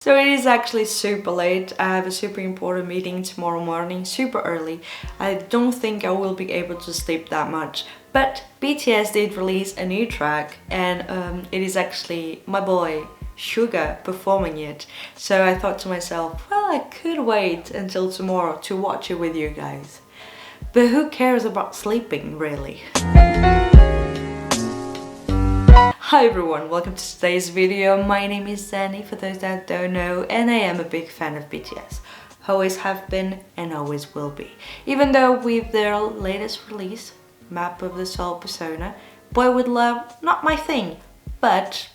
So it is actually super late. I have a super important meeting tomorrow morning, super early. I don't think I will be able to sleep that much. But BTS did release a new track and it is actually my boy Suga performing it. So I thought to myself, well, I could wait until tomorrow to watch it with you guys. But who cares about sleeping, really? Hi everyone, welcome to today's video. My name is Zanny, for those that don't know, and I am a big fan of BTS. Always have been and always will be. Even though with their latest release, Map of the Soul Persona, Boy With Love, not my thing, but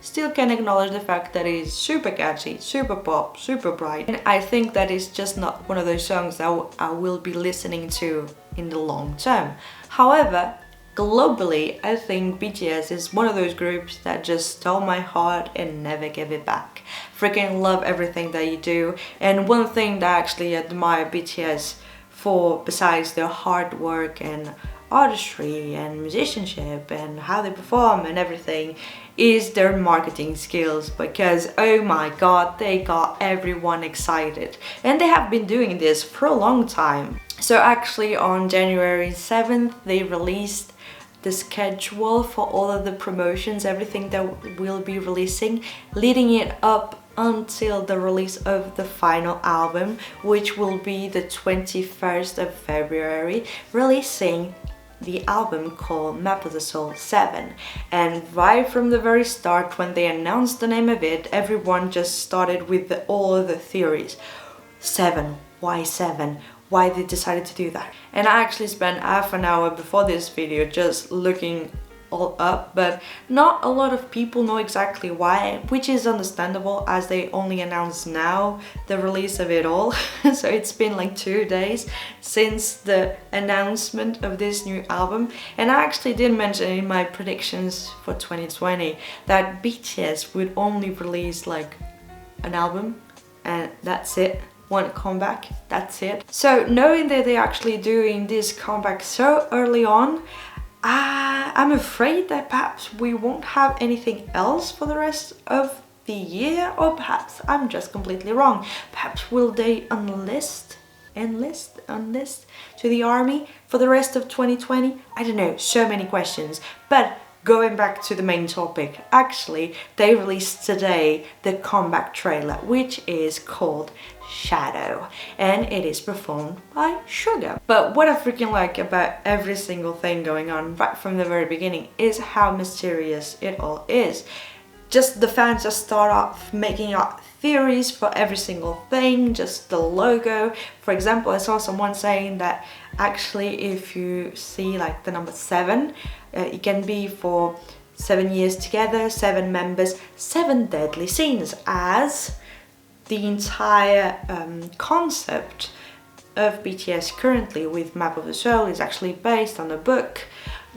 still can acknowledge the fact that it is super catchy, super pop, super bright, and I think that is just not one of those songs that I will be listening to in the long term. However, globally, I think BTS is one of those groups that just stole my heart and never gave it back. Freaking love everything that you do, and one thing that I actually admire BTS for, besides their hard work and artistry and musicianship and how they perform and everything, is their marketing skills, because oh my god, they got everyone excited, and they have been doing this for a long time. So actually on January 7th they released the schedule for all of the promotions, everything that we'll be releasing, leading it up until the release of the final album, which will be the 21st of February, releasing the album called Map of the Soul 7. And right from the very start, when they announced the name of it, everyone just started with all of the theories. 7, why 7? Why they decided to do that? And I actually spent half an hour before this video just looking all up, but not a lot of people know exactly why, which is understandable as they only announced now the release of it all. So it's been like 2 days since the announcement of this new album, and I actually did mention in my predictions for 2020 that BTS would only release like an album and that's it. One comeback, that's it. So knowing that they're actually doing this comeback so early on, I'm afraid that perhaps we won't have anything else for the rest of the year, or perhaps I'm just completely wrong. Perhaps will they enlist to the army for the rest of 2020? I don't know, so many questions. But going back to the main topic, actually they released today the comeback trailer, which is called Shadow, and it is performed by Suga. But what I freaking like about every single thing going on right from the very beginning is how mysterious it all is. Just the fans just start off making up theories for every single thing, just the logo. For example, I saw someone saying that actually if you see like the number 7, it can be for 7 years together, 7 members, 7 deadly scenes, as the entire concept of BTS currently with Map of the Soul is actually based on a book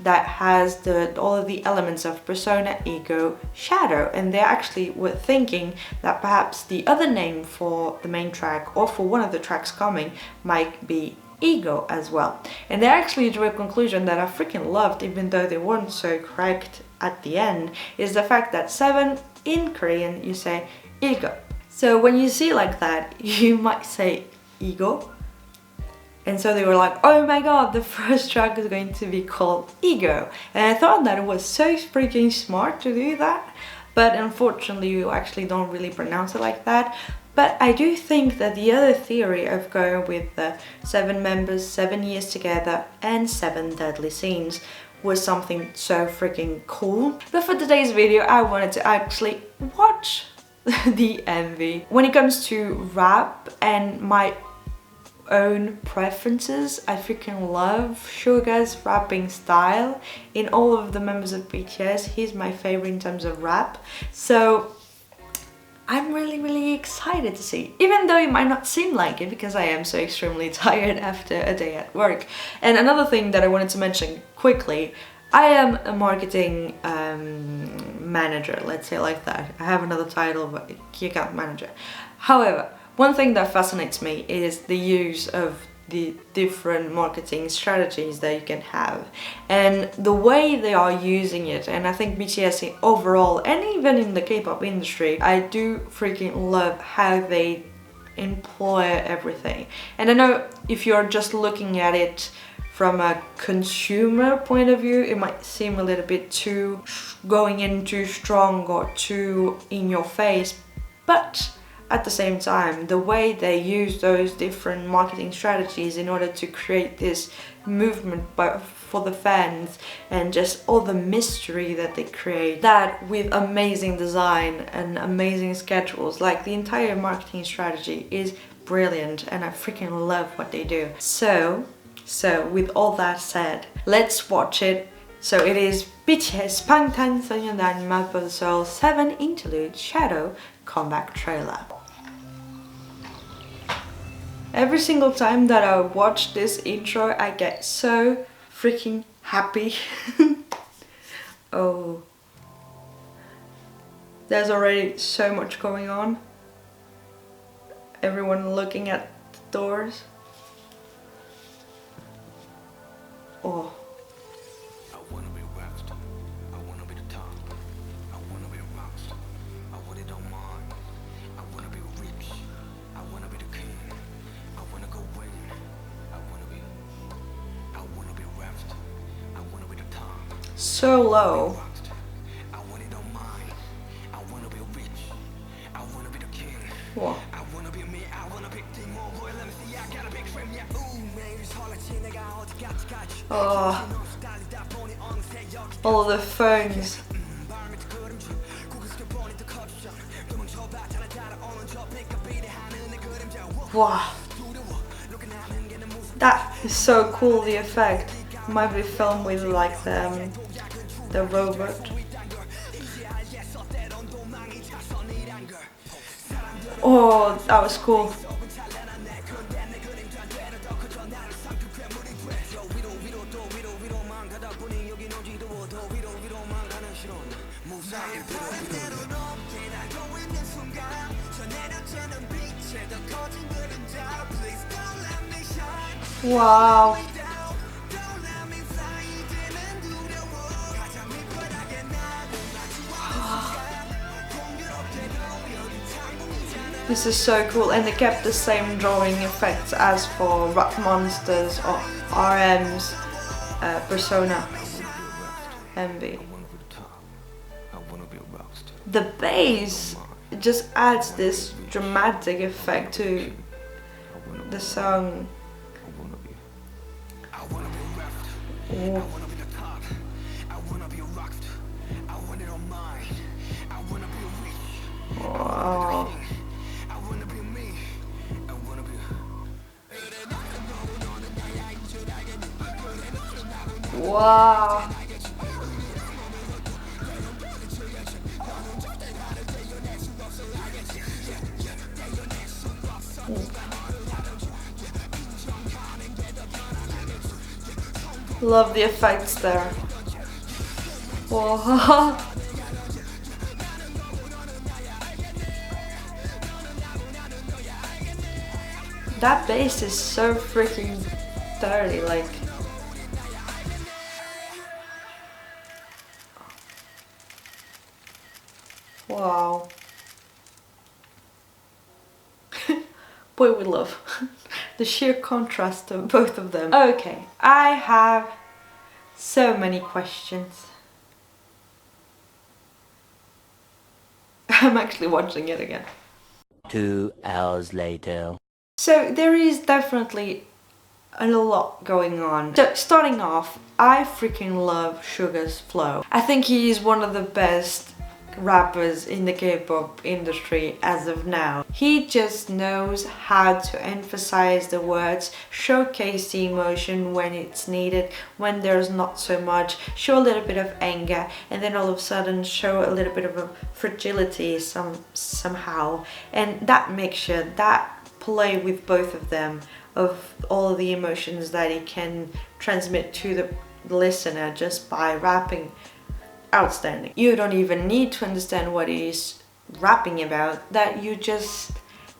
that has all of the elements of persona, ego, shadow, and they actually were thinking that perhaps the other name for the main track or for one of the tracks coming might be ego as well. And they actually drew a conclusion that I freaking loved, even though they weren't so correct at the end, is the fact that 7 in Korean you say ego. So when you see like that, you might say ego. And so they were like, oh my god, the first track is going to be called Ego. And I thought that it was so freaking smart to do that. But unfortunately, you actually don't really pronounce it like that. But I do think that the other theory of going with the 7 members, 7 years together, and 7 deadly scenes was something so freaking cool. But for today's video, I wanted to actually watch the MV. When it comes to rap and my own preferences, I freaking love Suga's rapping style. In all of the members of BTS, he's my favorite in terms of rap. So I'm really excited to see, even though it might not seem like it because I am so extremely tired after a day at work. And another thing that I wanted to mention quickly, I am a marketing manager, let's say like that. I have another title, but key account manager. However, one thing that fascinates me is the use of the different marketing strategies that you can have and the way they are using it. And I think BTS overall, and even in the K-pop industry, I do freaking love how they employ everything. And I know if you're just looking at it from a consumer point of view, it might seem a little bit too going in too strong or too in your face, but at the same time, the way they use those different marketing strategies in order to create this movement for the fans, and just all the mystery that they create, that with amazing design and amazing schedules, like the entire marketing strategy is brilliant, and I freaking love what they do. So with all that said, let's watch it. So it is BTS 방탄소년단 Map of the Soul 7 Interlude Shadow comeback trailer. Every single time that I watch this intro, I get so freaking happy. Oh, there's already so much going on. Everyone looking at the doors. Oh. So low. Whoa. Oh, all the phones. Wow, that is so cool, the effect. Might be filmed with like the robot. Oh, that was cool. Wow. This is so cool, and they kept the same drawing effects as for Rock Monsters or RM's Persona MV. The bass just adds this dramatic effect to the song. Ooh. Wow. Wow. Love the effects there. Whoa. That bass is so freaking dirty, like. Wow. Boy, we love the sheer contrast of both of them. Okay, I have so many questions. I'm actually watching it again. 2 hours later. So there is definitely a lot going on. So starting off, I freaking love Suga's flow. I think he is one of the best rappers in the K-pop industry as of now. He just knows how to emphasize the words, showcase the emotion when it's needed, when there's not so much, show a little bit of anger, and then all of a sudden show a little bit of a fragility somehow. And that mixture, that play with both of them, of all of the emotions that he can transmit to the listener just by rapping, outstanding. You don't even need to understand what he's rapping about, that you just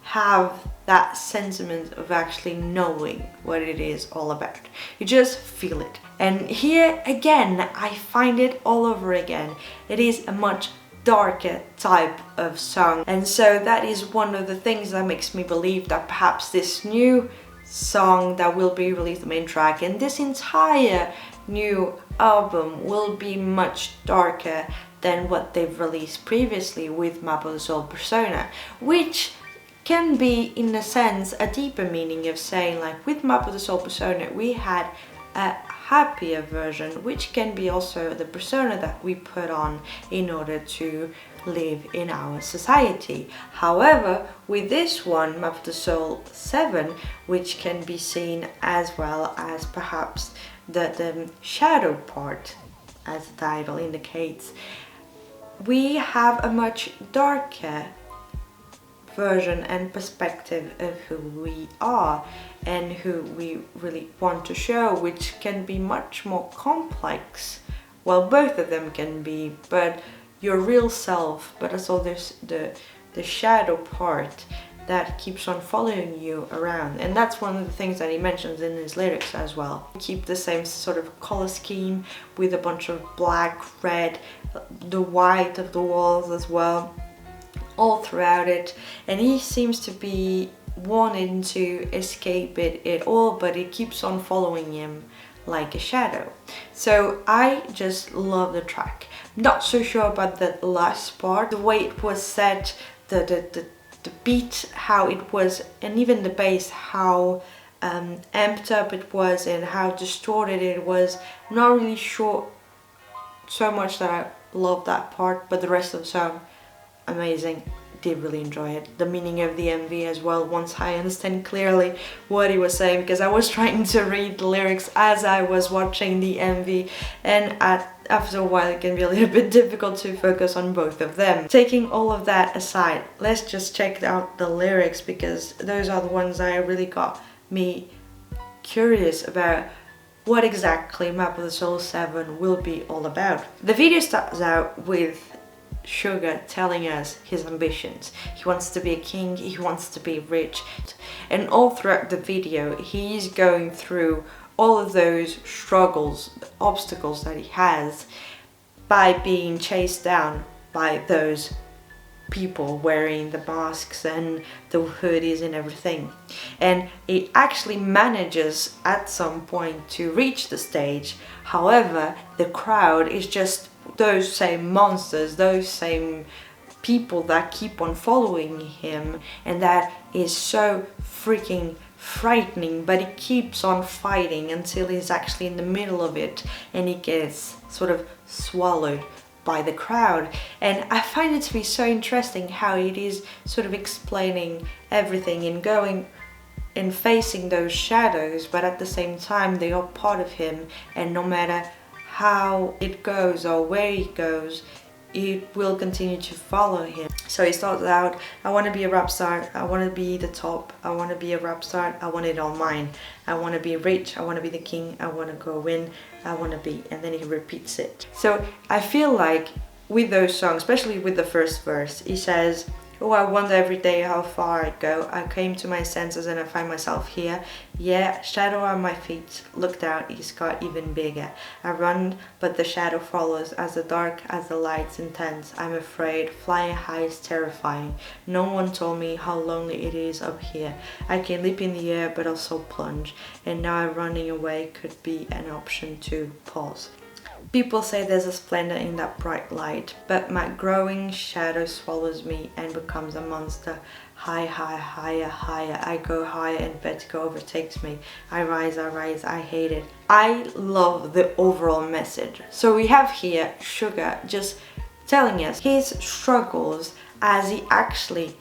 have that sentiment of actually knowing what it is all about. You just feel it. And here again, I find it all over again. It is a much darker type of song, and so that is one of the things that makes me believe that perhaps this new song that will be released, the main track, and this entire new album will be much darker than what they've released previously with Map of the Soul Persona, which can be in a sense a deeper meaning of saying, like, with Map of the Soul Persona we had a happier version, which can be also the persona that we put on in order to live in our society. However, with this one, Map of the Soul 7, which can be seen as well as perhaps the shadow part, as the title indicates, we have a much darker version and perspective of who we are and who we really want to show, which can be much more complex. Well, both of them can be, but your real self, but also there's the shadow part that keeps on following you around. And that's one of the things that he mentions in his lyrics as well. Keep the same sort of color scheme with a bunch of black, red, the white of the walls as well, all throughout it. And he seems to be wanting to escape it all, but it keeps on following him like a shadow. So I just love the track. Not so sure about the last part, the way it was set, the beat, how it was, and even the bass, how amped up it was and how distorted it was. I'm not really sure so much that I love that part, but the rest of the song, amazing. Did really enjoy it. The meaning of the MV as well, once I understand clearly what he was saying, because I was trying to read the lyrics as I was watching the MV, and after a while it can be a little bit difficult to focus on both of them. Taking all of that aside, let's just check out the lyrics, because those are the ones that really got me curious about what exactly Map of the Soul 7 will be all about. The video starts out with Suga telling us his ambitions. He wants to be a king, he wants to be rich, and all throughout the video he's going through all of those struggles, the obstacles that he has by being chased down by those people wearing the masks and the hoodies and everything. And he actually manages at some point to reach the stage. However, the crowd is just those same monsters, those same people that keep on following him, and that is so freaking frightening. But he keeps on fighting until he's actually in the middle of it and he gets sort of swallowed by the crowd. And I find it to be so interesting how it is sort of explaining everything and going and facing those shadows, but at the same time they are part of him, and no matter how it goes or where it goes, it will continue to follow him. So he starts out, I want to be a rap star, I want to be the top, I want to be a rap star, I want it all mine, I want to be rich, I want to be the king, I want to go win, I want to be, and then he repeats it. So I feel like with those songs, especially with the first verse, he says, oh, I wonder every day how far I go. I came to my senses and I find myself here. Yeah, shadow on my feet. Looked out, it's got even bigger. I run, but the shadow follows. As the dark, as the light's intense. I'm afraid. Flying high is terrifying. No one told me how lonely it is up here. I can leap in the air, but also plunge. And now running away could be an option to pause. People say there's a splendor in that bright light, but my growing shadow swallows me and becomes a monster. High, higher, higher. I go higher and vertigo overtakes me. I rise, I hate it. I love the overall message. So we have here Suga just telling us his struggles as he actually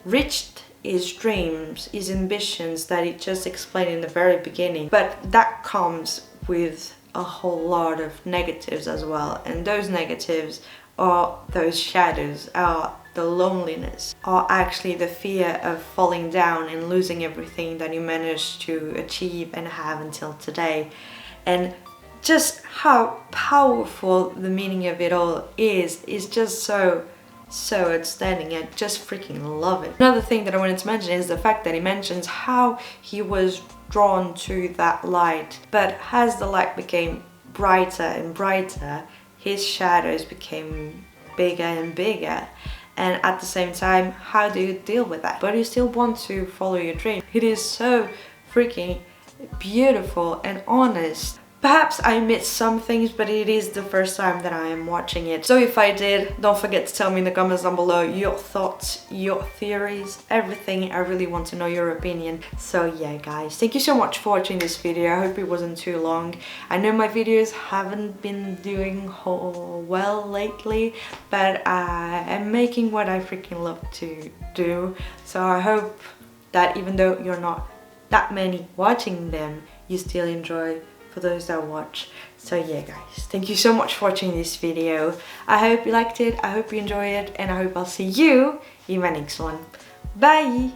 reached his dreams, his ambitions that he just explained in the very beginning. But that comes with a whole lot of negatives as well, and those negatives are those shadows, are the loneliness, are actually the fear of falling down and losing everything that you managed to achieve and have until today. And just how powerful the meaning of it all is just so so outstanding. I just freaking love it. Another thing that I wanted to mention is the fact that he mentions how he was drawn to that light, but as the light became brighter and brighter, his shadows became bigger and bigger. And at the same time, how do you deal with that? But you still want to follow your dream. It is so freaking beautiful and honest. Perhaps I missed some things, but it is the first time that I am watching it. So if I did, don't forget to tell me in the comments down below your thoughts, your theories, everything. I really want to know your opinion. So yeah guys, thank you so much for watching this video. I hope it wasn't too long. I know my videos haven't been doing well lately, but I am making what I freaking love to do. So I hope that even though you're not that many watching them, you still enjoy for those that watch. So yeah guys, thank you so much for watching this video. I hope you liked it, I hope you enjoyed it, and I hope I'll see you in my next one. Bye!